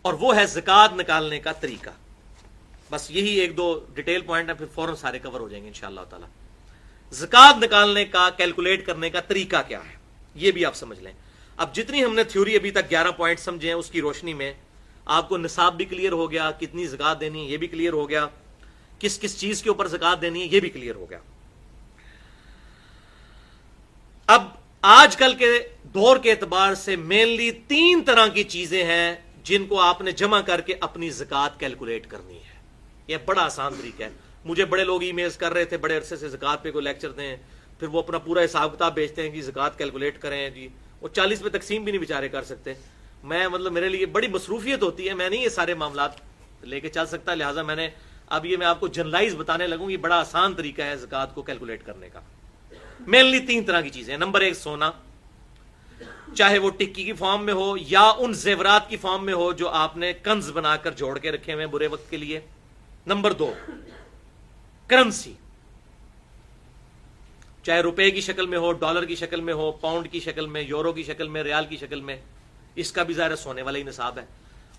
اور وہ ہے زکات نکالنے کا طریقہ. بس یہی ایک دو ڈیٹیل پوائنٹ ہیں، پھر فوراً سارے کور ہو جائیں گے انشاءاللہ تعالی. زکات نکالنے کا کیلکولیٹ کرنے کا طریقہ کیا ہے یہ بھی آپ سمجھ لیں. اب جتنی ہم نے تھیوری ابھی تک 11 پوائنٹ سمجھے ہیں، اس کی روشنی میں آپ کو نصاب بھی کلیئر ہو گیا، کتنی زکات دینی ہے یہ بھی کلیئر ہو گیا، کس کس چیز کے اوپر زکات دینی ہے یہ بھی کلیئر ہو گیا. اب آج کل کے دور کے اعتبار سے مینلی 3 طرح کی چیزیں ہیں جن کو آپ نے جمع کر کے اپنی زکات کیلکولیٹ کرنی ہے. یہ بڑا آسان طریقہ ہے. مجھے بڑے لوگ ای میلز کر رہے تھے بڑے عرصے سے زکات پہ کوئی لیکچر دیں، پھر وہ اپنا پورا حساب کتاب بیچتے ہیں کہ زکات کیلکولیٹ کریں جی، وہ 40 پہ تقسیم بھی نہیں بیچارے کر سکتے. میں میرے لیے بڑی مصروفیت ہوتی ہے، میں نہیں یہ سارے معاملات لے کے چل سکتا، لہٰذا میں نے اب یہ میں آپ کو جنرلائز بتانے لگوں. یہ بڑا آسان طریقہ ہے زکات کو کیلکولیٹ کرنے کا. مینلی 3 طرح کی چیزیں. نمبر 1 سونا، چاہے وہ ٹکی کی فارم میں ہو یا ان زیورات کی فارم میں ہو جو آپ نے کنز بنا کر جوڑ کے رکھے ہوئے ہیں برے وقت کے لیے. نمبر 2 کرنسی، چاہے روپے کی شکل میں ہو، ڈالر کی شکل میں ہو، پاؤنڈ کی شکل میں، یورو کی شکل میں، ریال کی شکل میں، اس کا بھی ظاہر سونے والا ہی نصاب ہے.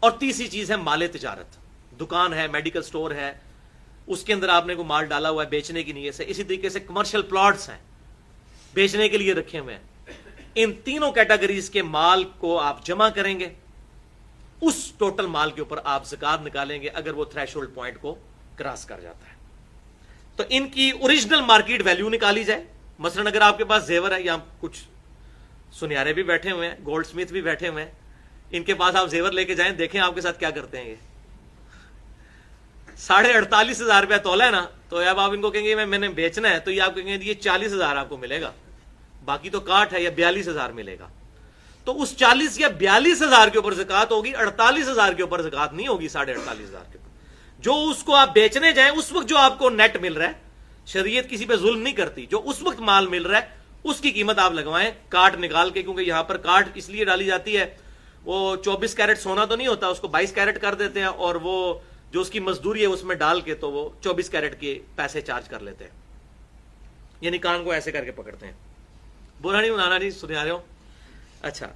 اور تیسری چیز ہے مال تجارت، دکان ہے، میڈیکل سٹور ہے، اس کے اندر آپ نے کوئی مال ڈالا ہوا ہے بیچنے کی نیت سے. اسی طریقے سے کمرشل پلاٹس ہیں بیچنے کے لیے رکھے ہوئے ہیں. ان تینوں کیٹیگریز کے مال کو آپ جمع کریں گے، اس ٹوٹل مال کے اوپر آپ زکات نکالیں گے اگر وہ تھریش ہولڈ پوائنٹ کو کراس کر جاتا ہے. تو ان کی اوریجنل مارکیٹ ویلیو نکالی جائے. مثلا اگر آپ کے پاس زیور ہے، یا کچھ سنیارے بھی بیٹھے ہوئے ہیں، گولڈ سمتھ بھی بیٹھے ہوئے ہیں، ان کے پاس آپ زیور لے کے جائیں، دیکھیں آپ کے ساتھ کیا کرتے ہیں. یہ 48,500 روپیہ تولہ ہے نا، تو اب آپ ان کو کہیں گے میں نے بیچنا ہے، تو یہ آپ کہیں گے یہ 40,000 آپ کو ملے گا، باقی تو کاٹ ہے، یا 42,000 ملے گا. تو اس 40 یا 42,000 کے اوپر زکات ہوگی، 48,000 کے اوپر زکات نہیں ہوگی. 48,500 کے اوپر جو اس کو آپ بیچنے جائیں اس وقت جو آپ کو نیٹ مل رہا ہے، شریعت کسی پہ ظلم نہیں کرتی، جو اس وقت مال مل رہا ہے اس کی قیمت آپ لگوائیں کاٹ نکال کے. کیونکہ یہاں پر کاٹ اس لیے ڈالی جاتی ہے، وہ 24 کیرٹ سونا تو نہیں ہوتا، اس کو 22 کیرٹ کر دیتے ہیں، اور وہ جو اس کی مزدوری ہے اس میں ڈال کے تو وہ 24 کیرٹ کے پیسے چارج کر لیتے ہیں، یعنی کان کو ایسے کر کے پکڑتے ہیں. برا نہیں بنانا جی، سنے آ رہے ہو. اچھا،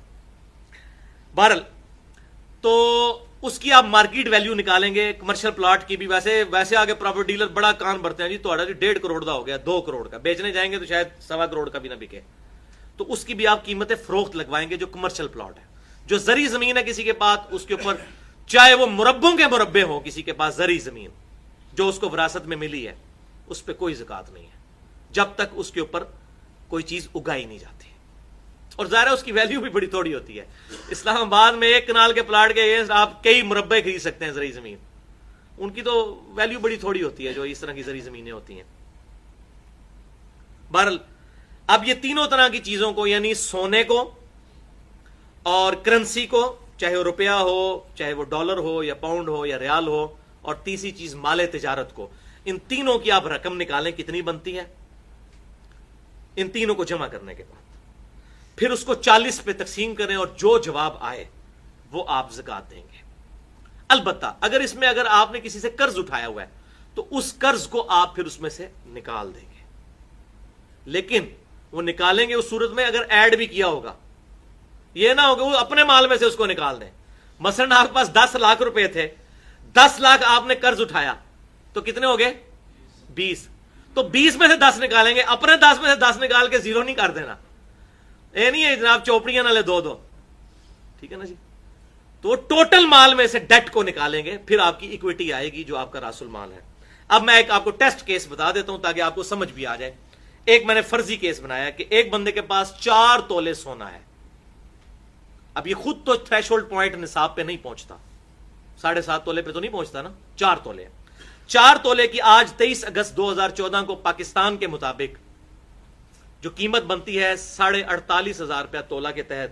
بہرحال تو اس کی آپ مارکیٹ ویلیو نکالیں گے. کمرشل پلاٹ کی بھی ویسے آگے پراپرٹی ڈیلر بڑا کان بھرتے ہیں جی، تو 1.5 کروڑ کا ہو گیا، 2 کروڑ کا بیچنے جائیں گے تو شاید 1.25 کروڑ کا بھی نہ بکے. تو اس کی بھی آپ قیمت فروخت لگوائیں گے. جو کمرشل پلاٹ ہے، جو زرعی زمین ہے کسی کے پاس، اس کے اوپر چاہے وہ مربوں کے مربے ہوں، کسی کے پاس زرعی زمین جو اس کو وراثت میں ملی ہے، اس پہ کوئی زکات نہیں ہے جب تک اس کے اوپر کوئی چیز اگائی نہیں جاتی. اور ظاہر ہے اس کی ویلیو بھی بڑی تھوڑی ہوتی ہے. اسلام آباد میں 1 کنال کے پلاٹ کے آپ کئی مربع خرید سکتے ہیں زرعی زمین، ان کی تو ویلیو بڑی تھوڑی ہوتی ہے جو اس طرح کی زرعی زمینیں ہوتی ہیں. بہرحال اب یہ تینوں طرح کی چیزوں کو، یعنی سونے کو اور کرنسی کو، چاہے وہ روپیہ ہو، چاہے وہ ڈالر ہو یا پاؤنڈ ہو یا ریال ہو، اور تیسری چیز مال تجارت کو، ان تینوں کی آپ رقم نکالیں کتنی بنتی ہے. ان تینوں کو جمع کرنے کے بعد پھر اس کو 40 پہ تقسیم کریں، اور جو جواب آئے وہ آپ زکات دیں گے. البتہ اگر آپ نے کسی سے قرض اٹھایا ہوا ہے تو اس قرض کو آپ پھر اس میں سے نکال دیں گے. لیکن وہ نکالیں گے اس صورت میں اگر ایڈ بھی کیا ہوگا. یہ نہ ہوگا وہ اپنے مال میں سے اس کو نکال دیں. مثلا آپ کے پاس 10 لاکھ روپے تھے، 10 لاکھ آپ نے قرض اٹھایا تو کتنے ہو گئے؟ 20. تو 20 میں سے 10 نکالیں گے، اپنے 10 میں سے 10 نکال کے 0 نہیں کر دینا. یہ نہیں ہے جناب چوپڑیاں نالے دو، ٹھیک ہے نا جی. تو ٹوٹل مال میں سے ڈیٹ کو نکالیں گے، پھر آپ کی اکویٹی آئے گی جو آپ کا راس المال ہے. اب میں ایک آپ کو ٹیسٹ کیس بتا دیتا ہوں تاکہ آپ کو سمجھ بھی آ جائے. ایک میں نے فرضی کیس بنایا کہ ایک بندے کے پاس 4 تولے سونا ہے. اب یہ خود تو تھریش ہولڈ پوائنٹ نصاب پہ نہیں پہنچتا، 7.5 تولے پہ تو نہیں پہنچتا نا، 4 تولے. 4 تولے کی آج 23 اگست 2014 کو پاکستان کے مطابق جو قیمت بنتی ہے 48,500 روپیہ تولہ کے تحت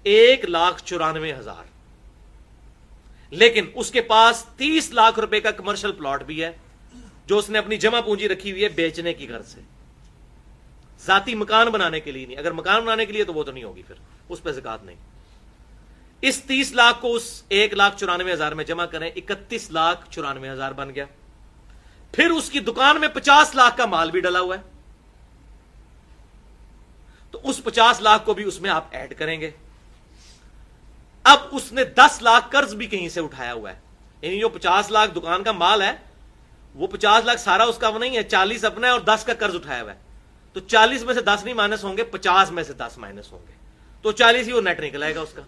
1,94,000. لیکن اس کے پاس 30 لاکھ روپے کا کمرشل پلاٹ بھی ہے جو اس نے اپنی جمع پونجی رکھی ہوئی ہے بیچنے کی غرض سے، ذاتی مکان بنانے کے لیے نہیں. اگر مکان بنانے کے لیے تو وہ تو نہیں ہوگی، پھر اس پہ زکات نہیں. اس 30 لاکھ کو اس 1,94,000 میں جمع کریں، 31,94,000 بن گیا. پھر اس کی دکان میں 50 لاکھ کا مال بھی ڈلا ہوا ہے، تو اس 50 لاکھ کو بھی اس میں آپ ایڈ کریں گے. اب اس نے 10 لاکھ قرض بھی کہیں سے اٹھایا ہوا ہے، یعنی جو 50 لاکھ دکان کا مال ہے وہ 50 لاکھ سارا اس کا وہ نہیں ہے، 40 اپنا ہے اور 10 کا قرض اٹھایا ہوا ہے، تو 40 میں سے 10 نہیں مائنس ہوں گے، 50 میں سے 10 مائنس ہوں گے، تو 40 ہی وہ نیٹ نکل آئے گا اس کا۔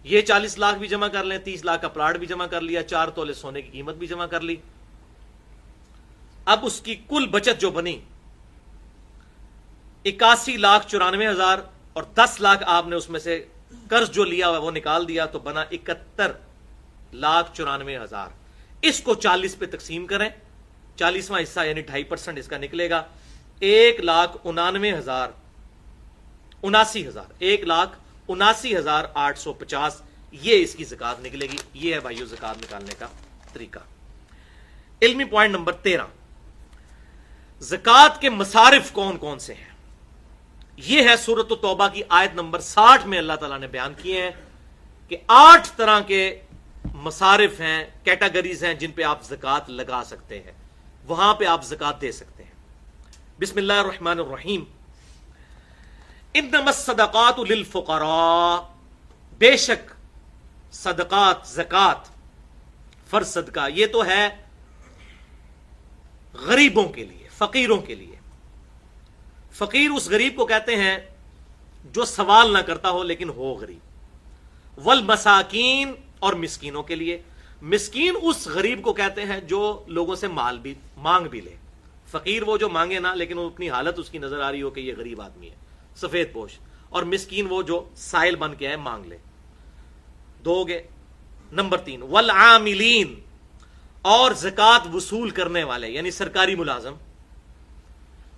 یہ 40 لاکھ بھی جمع کر لیں، 30 لاکھ کا پلاٹ بھی جمع کر لیا، 4 تولے سونے کی قیمت بھی جمع کر لی، اب اس کی کل بچت جو بنی 81,94,000 اور 10 لاکھ آپ نے اس میں سے قرض جو لیا ہوا وہ نکال دیا، تو بنا 71,94,000۔ اس کو 40 پہ تقسیم کریں، 40واں حصہ یعنی 2.5% اس کا نکلے گا 1,79,000 1,79,850، یہ اس کی زکات نکلے گی۔ یہ ہے بھائیو زکات نکالنے کا طریقہ۔ علمی پوائنٹ نمبر 13، زکات کے مصارف کون کون سے ہیں؟ یہ ہے سورۃ التوبہ کی آیت نمبر 60 میں اللہ تعالیٰ نے بیان کیے ہیں کہ 8 طرح کے مصارف ہیں، کیٹیگریز ہیں جن پہ آپ زکات لگا سکتے ہیں، وہاں پہ آپ زکات دے سکتے ہیں۔ بسم اللہ الرحمن الرحیم، انما الصدقات للفقراء، بے شک صدقات، زکات، فرض صدقہ یہ تو ہے غریبوں کے لیے، فقیروں کے لیے۔ فقیر اس غریب کو کہتے ہیں جو سوال نہ کرتا ہو لیکن ہو غریب۔ والمساکین، اور مسکینوں کے لیے۔ مسکین اس غریب کو کہتے ہیں جو لوگوں سے مال بھی مانگ بھی لے۔ فقیر وہ جو مانگے نہ لیکن اپنی حالت اس کی نظر آ رہی ہو کہ یہ غریب آدمی ہے، سفید پوش، اور مسکین وہ جو سائل بن کے ہے، مانگ لے، دو گے۔ نمبر 3، والعاملین، اور زکات وصول کرنے والے یعنی سرکاری ملازم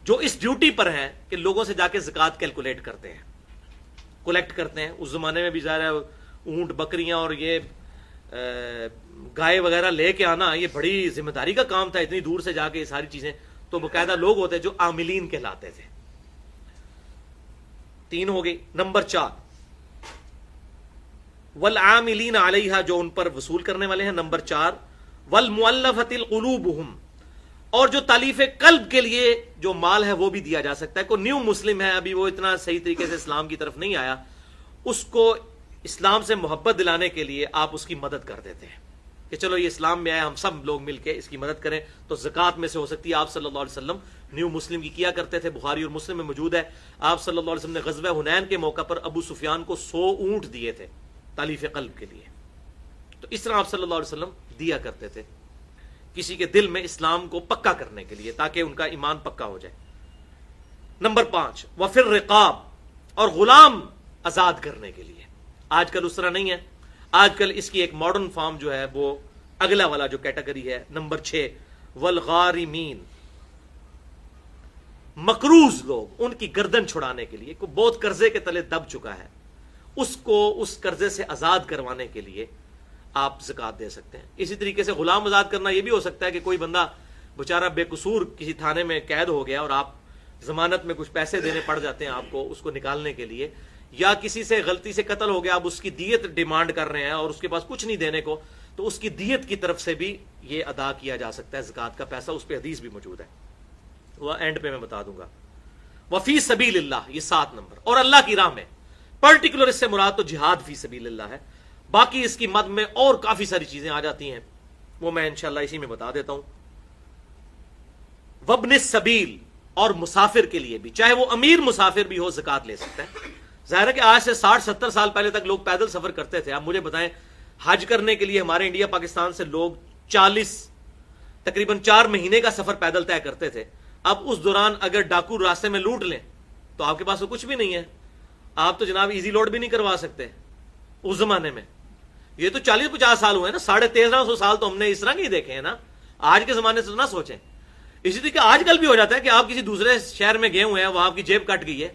جو اس ڈیوٹی پر ہیں کہ لوگوں سے جا کے زکات کیلکولیٹ کرتے ہیں، کلیکٹ کرتے ہیں۔ اس زمانے میں بھی ظاہر ہے اونٹ، بکریاں اور یہ گائے وغیرہ لے کے آنا یہ بڑی ذمہ داری کا کام تھا، اتنی دور سے جا کے یہ ساری چیزیں، تو باقاعدہ لوگ ہوتے جو عاملین کہلاتے تھے۔ 3 ہو گئی۔ نمبر 4، والعاملین علیہا، جو ان پر وصول کرنے والے ہیں۔ نمبر 4، والمؤلفۃ القلوبہم، اور جو تالیف قلب کے لیے جو مال ہے وہ بھی دیا جا سکتا ہے۔ کوئی نیو مسلم ہے، ابھی وہ اتنا صحیح طریقے سے اسلام کی طرف نہیں آیا، اس کو اسلام سے محبت دلانے کے لیے آپ اس کی مدد کر دیتے ہیں کہ چلو یہ اسلام میں آیا، ہم سب لوگ مل کے اس کی مدد کریں، تو زکوٰۃ میں سے ہو سکتی ہے۔ آپ صلی اللہ علیہ وسلم نیو مسلم کی کیا کرتے تھے، بخاری اور مسلم میں موجود ہے۔ آپ صلی اللہ علیہ وسلم نے غزوہ حنین کے موقع پر ابو سفیان کو 100 اونٹ دیے تھے تالیف قلب کے لیے، تو اس طرح آپ صلی اللہ علیہ وسلم دیا کرتے تھے کسی کے دل میں اسلام کو پکا کرنے کے لیے، تاکہ ان کا ایمان پکا ہو جائے۔ نمبر 5، وفی الرقاب، اور غلام آزاد کرنے کے لیے۔ آج کل اس طرح نہیں ہے، آج کل اس کی ایک ماڈرن فارم جو ہے وہ اگلا والا جو کیٹیگری ہے۔ نمبر 6، والغارمین، مقروض لوگ، ان کی گردن چھڑانے کے لیے، کوئی بہت قرضے کے تلے دب چکا ہے، اس کو اس قرضے سے آزاد کروانے کے لیے آپ زکات دے سکتے ہیں۔ اسی طریقے سے غلام آزاد کرنا یہ بھی ہو سکتا ہے کہ کوئی بندہ بیچارہ بے قصور کسی تھانے میں قید ہو گیا اور آپ ضمانت میں کچھ پیسے دینے پڑ جاتے ہیں آپ کو اس کو نکالنے کے لیے، یا کسی سے غلطی سے قتل ہو گیا، آپ اس کی دیت ڈیمانڈ کر رہے ہیں اور اس کے پاس کچھ نہیں دینے کو، تو اس کی دیت کی طرف سے بھی یہ ادا کیا جا سکتا ہے زکات کا پیسہ۔ اس پہ حدیث بھی موجود ہے، وہ اینڈ پہ میں بتا دوں گا۔ وفی سبیل اللہ، یہ 7 نمبر، اور اللہ کی راہ میں، پرٹیکولر اس سے مراد تو جہاد فی سبیل اللہ ہے، باقی اس کی مد میں اور کافی ساری چیزیں آ جاتی ہیں، وہ میں انشاءاللہ اسی میں بتا دیتا ہوں۔ وابن السبیل، اور مسافر کے لیے بھی، چاہے وہ امیر مسافر بھی ہو، زکات لے سکتا ہے۔ ظاہر ہے کہ آج سے 60-70 سال پہلے تک لوگ پیدل سفر کرتے تھے۔ آپ مجھے بتائیں، حج کرنے کے لیے ہمارے انڈیا پاکستان سے لوگ تقریباً 4 مہینے کا سفر پیدل طے کرتے تھے۔ اب اس دوران اگر ڈاکو راستے میں لوٹ لیں تو آپ کے پاس تو کچھ بھی نہیں ہے، آپ تو جناب ایزی لوڈ بھی نہیں کروا سکتے اس زمانے میں۔ یہ تو 40-50 سال ہوئے نا، 1350 سال تو ہم نے اس طرح نہیں دیکھے ہیں نا، آج کے زمانے سے تو نہ سوچیں۔ اسی طریقے آج کل بھی ہو جاتا ہے کہ آپ کسی دوسرے شہر میں گئے ہوئے ہیں، وہاں آپ کی جیب کٹ گئی ہے،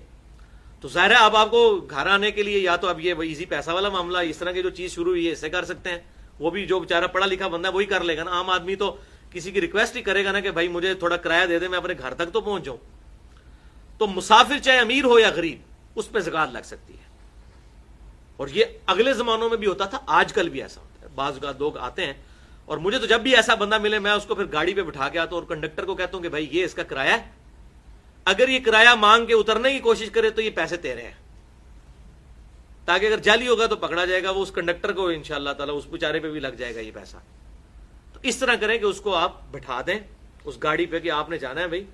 تو ظاہر ہے اب آپ کو گھر آنے کے لیے یا تو اب یہ ایزی پیسہ والا معاملہ، اس طرح کی جو چیز شروع ہوئی ہے اسے کر سکتے ہیں، وہ بھی جو بیچارہ پڑھا لکھا بندہ ہے وہی کر لے گا نا۔ عام آدمی تو کسی کی ریکویسٹ ہی کرے گا نا کہ بھائی مجھے تھوڑا کرایہ دے دے، میں اپنے گھر تک تو پہنچ جاؤں۔ تو مسافر چاہے امیر ہو یا غریب، اس پہ زکات لگ سکتی ہے، اور یہ اگلے زمانوں میں بھی ہوتا تھا، آج کل بھی ایسا ہوتا ہے۔ بعض اوقات لوگ آتے ہیں اور مجھے تو جب بھی ایسا بندہ ملے میں اس کو پھر گاڑی پہ بٹھا کے آتا ہوں اور کنڈکٹر کو کہتا ہوں کہ بھائی یہ اس کا کرایہ ہے، اگر یہ کرایہ مانگ کے اترنے کی کوشش کرے تو یہ پیسے تیرے ہیں، تاکہ اگر جعلی ہوگا تو پکڑا جائے گا، وہ اس کنڈکٹر کو انشاءاللہ تعالیٰ اس بیچارے پہ بھی لگ جائے گا یہ پیسہ. تو اس طرح کریں کہ اس کو آپ بٹھا دیں اس گاڑی پہ کہ آپ نے جانا ہے بھائی،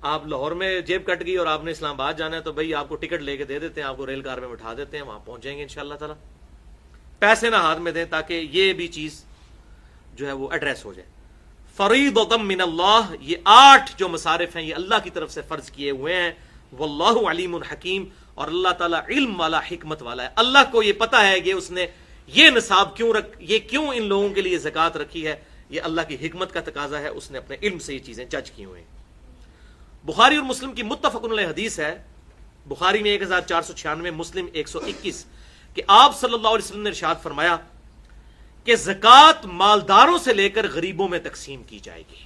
آپ لاہور میں جیب کٹ گئی اور آپ نے اسلام آباد جانا ہے تو بھائی آپ کو ٹکٹ لے کے دے دیتے ہیں، آپ کو ریل کار میں بٹھا دیتے ہیں، وہاں پہنچ جائیں گے انشاءاللہ تعالیٰ. پیسے نہ ہاتھ میں دیں تاکہ یہ بھی چیز جو ہے وہ ایڈریس ہو جائے. فریضۃ من اللہ، یہ 8 جو مصارف ہیں یہ اللہ کی طرف سے فرض کیے ہوئے ہیں. واللہ علیم حکیم، اور اللہ تعالیٰ علم والا حکمت والا ہے. اللہ کو یہ پتا ہے کہ اس نے یہ نصاب کیوں ان لوگوں کے لیے زکوٰۃ رکھی ہے، یہ اللہ کی حکمت کا تقاضا ہے، اس نے اپنے علم سے یہ چیزیں جج کی ہوئی ہیں. بخاری اور مسلم کی متفق علیہ حدیث ہے، بخاری میں 1496، مسلم 121، کہ آپ صلی اللہ علیہ وسلم نے ارشاد فرمایا کہ زکوٰۃ مالداروں سے لے کر غریبوں میں تقسیم کی جائے گی.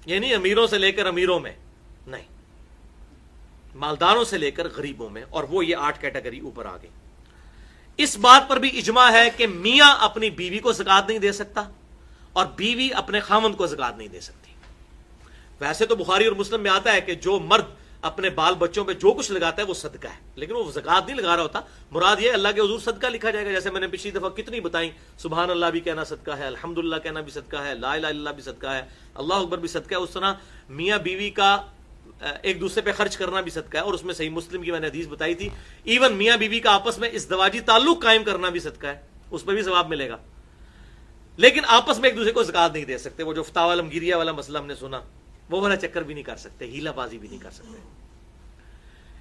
یعنی امیروں سے لے کر امیروں میں نہیں، مالداروں سے لے کر غریبوں میں، اور وہ یہ 8 کیٹیگری اوپر آ گئی. اس بات پر بھی اجماع ہے کہ میاں اپنی بیوی کو زکوٰۃ نہیں دے سکتا اور بیوی اپنے خاوند کو زکوٰۃ نہیں دے سکتی. ویسے تو بخاری اور مسلم میں آتا ہے کہ جو مرد اپنے بال بچوں پہ جو کچھ لگاتا ہے وہ صدقہ ہے، لیکن وہ زکوٰۃ نہیں لگا رہا ہوتا. مراد یہ اللہ کے حضور صدقہ لکھا جائے گا، جیسے میں نے پچھلی دفعہ کتنی بتائیں، سبحان اللہ بھی کہنا صدقہ ہے، الحمدللہ کہنا بھی صدقہ ہے، لا الہ الا اللہ بھی صدقہ ہے، اللہ اکبر بھی صدقہ ہے. اس طرح میاں بیوی کا ایک دوسرے پہ خرچ کرنا بھی صدقہ ہے، اور اس میں صحیح مسلم کی میں نے حدیث بتائی تھی، ایون میاں بیوی کا آپس میں ازدواجی تعلق قائم کرنا بھی صدقہ ہے، اس پہ بھی ثواب ملے گا. لیکن آپس میں ایک دوسرے کو زکوٰۃ نہیں دے سکتے. وہ جو فتاوی عالمگیریہ والا مسئلہ ہم نے سنا، وہ والا چکر بھی نہیں کر سکتے، ہیلا بازی بھی نہیں کر سکتے.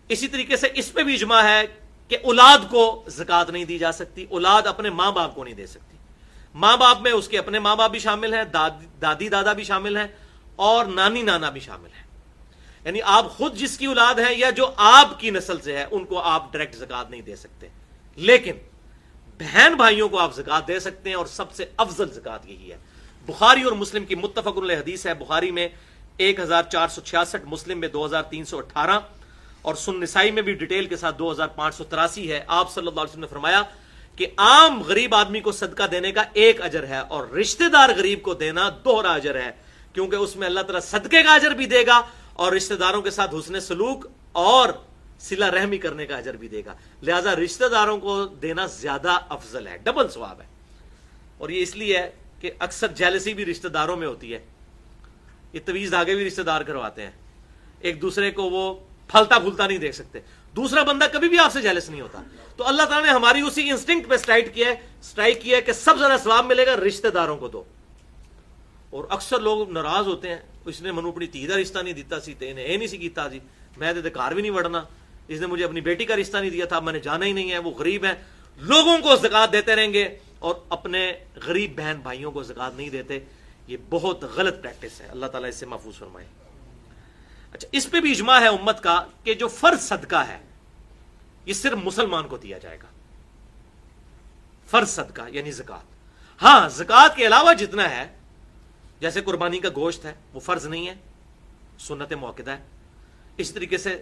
اسی طریقے سے اس پہ بھی اجماع ہے کہ اولاد کو زکوٰۃ نہیں دی جا سکتی، اولاد اپنے ماں باپ کو نہیں دے سکتی. ماں باپ میں اس کے اپنے ماں باپ بھی شامل ہیں، دادی دادا بھی شامل ہیں، اور نانی نانا بھی شامل ہیں. یعنی آپ خود جس کی اولاد ہے یا جو آپ کی نسل سے ہے ان کو آپ ڈائریکٹ زکوٰۃ نہیں دے سکتے، لیکن بہن بھائیوں کو آپ زکوٰۃ دے سکتے ہیں، اور سب سے افضل زکوٰۃ یہی ہے. بخاری اور مسلم کی متفق علیہ حدیث ہے، بخاری میں 1466، مسلم میں 2318، اور سنن نسائی میں بھی ڈیٹیل کے ساتھ 2583 ہے. آپ صلی اللہ علیہ وسلم نے فرمایا کہ عام غریب آدمی کو صدقہ دینے کا 1 اجر ہے، اور رشتہ دار غریب کو دینا 2 اجر ہے، کیونکہ اس میں اللہ تعالیٰ صدقے کا اجر بھی دے گا اور رشتہ داروں کے ساتھ حسن سلوک اور صلہ رحمی کرنے کا اجر بھی دے گا. لہذا رشتہ داروں کو دینا زیادہ افضل ہے، ڈبل ثواب ہے. اور یہ اس لیے ہے کہ اکثر جیلسی بھی رشتہ داروں میں ہوتی ہے. یہ تویز دھاگے بھی رشتہ دار کرواتے ہیں، ایک دوسرے کو وہ پھلتا پھولتا نہیں دیکھ سکتے. دوسرا بندہ کبھی بھی آپ سے جیلس نہیں ہوتا. تو اللہ تعالیٰ نے ہماری اسی انسٹنکٹ پہ سٹرائک کیا ہے کہ سب زیادہ ثواب ملے گا رشتہ داروں کو دو. اور اکثر لوگ ناراض ہوتے ہیں، اس نے منو اپنی دھی کا رشتہ نہیں دیتا سی، تے انہیں نہیں سی کیتا جی، میں تے گھر بھی نہیں وڑنا، اس نے مجھے اپنی بیٹی کا رشتہ نہیں دیا تھا، میں نے جانا ہی نہیں ہے، وہ غریب ہے. لوگوں کو زکوٰۃ دیتے رہیں گے اور اپنے غریب بہن بھائیوں کو زکوٰۃ نہیں دیتے. یہ بہت غلط پریکٹس ہے، اللہ تعالیٰ اس سے محفوظ فرمائے. اچھا، اس پہ بھی اجماع ہے امت کا کہ جو فرض صدقہ ہے یہ صرف مسلمان کو دیا جائے گا. فرض صدقہ یعنی زکوٰۃ. ہاں، زکوٰۃ کے علاوہ جتنا ہے، جیسے قربانی کا گوشت ہے وہ فرض نہیں ہے، سنت موقدہ ہے. اس طریقے سے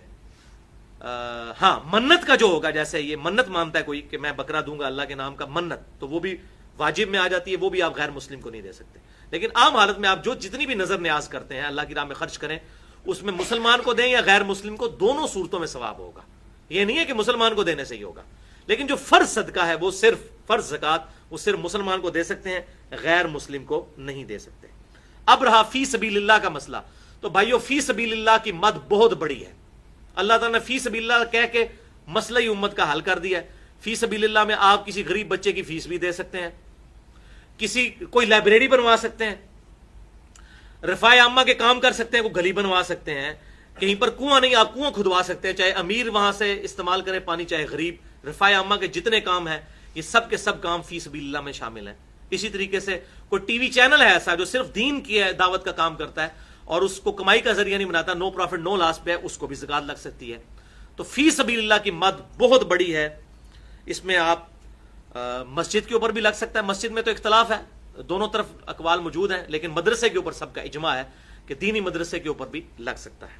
ہاں، منت کا جو ہوگا، جیسے یہ منت مانتا ہے کوئی کہ میں بکرا دوں گا اللہ کے نام کا، منت، تو وہ بھی واجب میں آ جاتی ہے، وہ بھی آپ غیر مسلم کو نہیں دے سکتے. لیکن عام حالت میں آپ جو جتنی بھی نظر نیاز کرتے ہیں اللہ کی راہ میں خرچ کریں، اس میں مسلمان کو دیں یا غیر مسلم کو، دونوں صورتوں میں ثواب ہوگا. یہ نہیں ہے کہ مسلمان کو دینے سے ہی ہوگا. لیکن جو فرض صدقہ ہے وہ صرف فرض زکوٰۃ وہ صرف مسلمان کو دے سکتے ہیں، غیر مسلم کو نہیں دے سکتے. اب رہا فی سبیل اللہ کا مسئلہ. تو بھائیو، فی سبیل اللہ کی مد بہت بڑی ہے. اللہ تعالیٰ نے فی سبیل اللہ کہہ کے مسئلہ ہی امت کا حل کر دیا ہے. فی سبیل اللہ میں آپ کسی غریب بچے کی فیس بھی دے سکتے ہیں، کوئی لائبریری بنوا سکتے ہیں، رفاع عامہ کے کام کر سکتے ہیں، کوئی گلی بنوا سکتے ہیں، کہیں پر کنواں نہیں آپ کنواں کھدوا سکتے ہیں، چاہے امیر وہاں سے استعمال کرے پانی چاہے غریب. رفاع عامہ کے جتنے کام ہیں یہ سب کے سب کام فی سبیل اللہ میں شامل ہیں. اسی طریقے سے کوئی ٹی وی چینل ہے ایسا جو صرف دین کی دعوت کا کام کرتا ہے اور اس کو کمائی کا ذریعہ نہیں بناتا، نو پروفٹ نو لاس پہ، اس کو بھی زکوٰۃ لگ سکتی ہے. تو فی سبیل اللہ کی مد بہت بڑی ہے. اس میں آپ مسجد کے اوپر بھی لگ سکتا ہے. مسجد میں تو اختلاف ہے، دونوں طرف اقوال موجود ہیں، لیکن مدرسے کے اوپر سب کا اجماع ہے کہ دینی مدرسے کے اوپر بھی لگ سکتا ہے.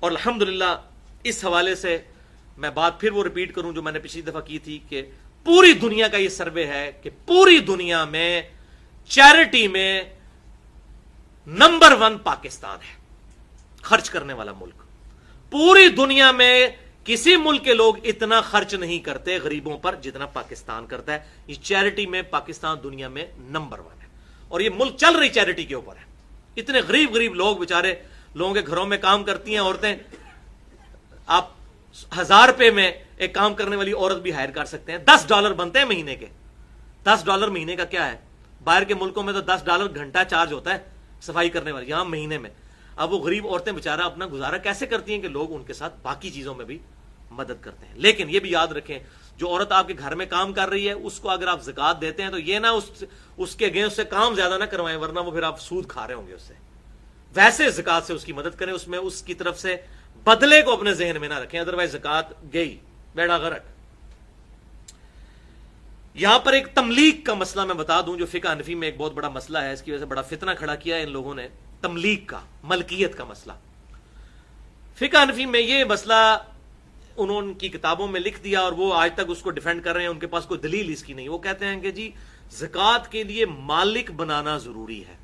اور الحمدللہ اس حوالے سے میں بات پھر وہ ریپیٹ کروں جو میں نے پچھلی دفعہ کی تھی کہ پوری دنیا کا یہ سروے ہے کہ پوری دنیا میں چیریٹی میں نمبر 1 پاکستان ہے، خرچ کرنے والا ملک. پوری دنیا میں کسی ملک کے لوگ اتنا خرچ نہیں کرتے غریبوں پر جتنا پاکستان کرتا ہے. یہ چیریٹی میں پاکستان دنیا میں نمبر 1 ہے, اور یہ ملک چل رہی چیریٹی کے اوپر ہے. اتنے غریب لوگ بیچارے لوگوں کے گھروں میں کام کرتی ہیں عورتیں. آپ 1000 روپے میں ایک کام کرنے والی عورت بھی ہائر کر سکتے ہیں. $10 بنتے ہیں مہینے کے. $10 مہینے کا کیا ہے؟ باہر کے ملکوں میں تو $10 گھنٹہ چارج ہوتا ہے صفائی کرنے والی, یہاں مہینے میں. اب وہ غریب عورتیں بیچارہ اپنا گزارا کیسے کرتی ہیں کہ لوگ ان کے ساتھ باقی چیزوں میں بھی مدد کرتے ہیں. لیکن یہ بھی یاد رکھیں, جو عورت آپ کے گھر میں کام کر رہی ہے اس کو اگر آپ زکات دیتے ہیں تو یہ نہ اس کے اگینسٹ سے کام زیادہ نہ کروائیں, ورنہ وہ پھر آپ سود کھا رہے ہوں گے اس سے. ویسے زکات سے اس کی مدد کریں, اس میں اس کی طرف سے بدلے کو اپنے ذہن میں نہ رکھیں, ادروائز زکات گئی بیڑا غرق. یہاں پر ایک تملیک کا مسئلہ میں بتا دوں جو فقہ حنفی میں ایک بہت بڑا مسئلہ ہے, اس کی وجہ سے بڑا فتنہ کھڑا کیا ہے ان لوگوں نے. تملیک کا, ملکیت کا مسئلہ. فقہ حنفی میں یہ مسئلہ انہوں کی کتابوں میں لکھ دیا اور وہ آج تک اس کو ڈیفینڈ کر رہے ہیں, ان کے پاس کوئی دلیل اس کی نہیں. وہ کہتے ہیں کہ جی زکات کے لیے مالک بنانا ضروری ہے.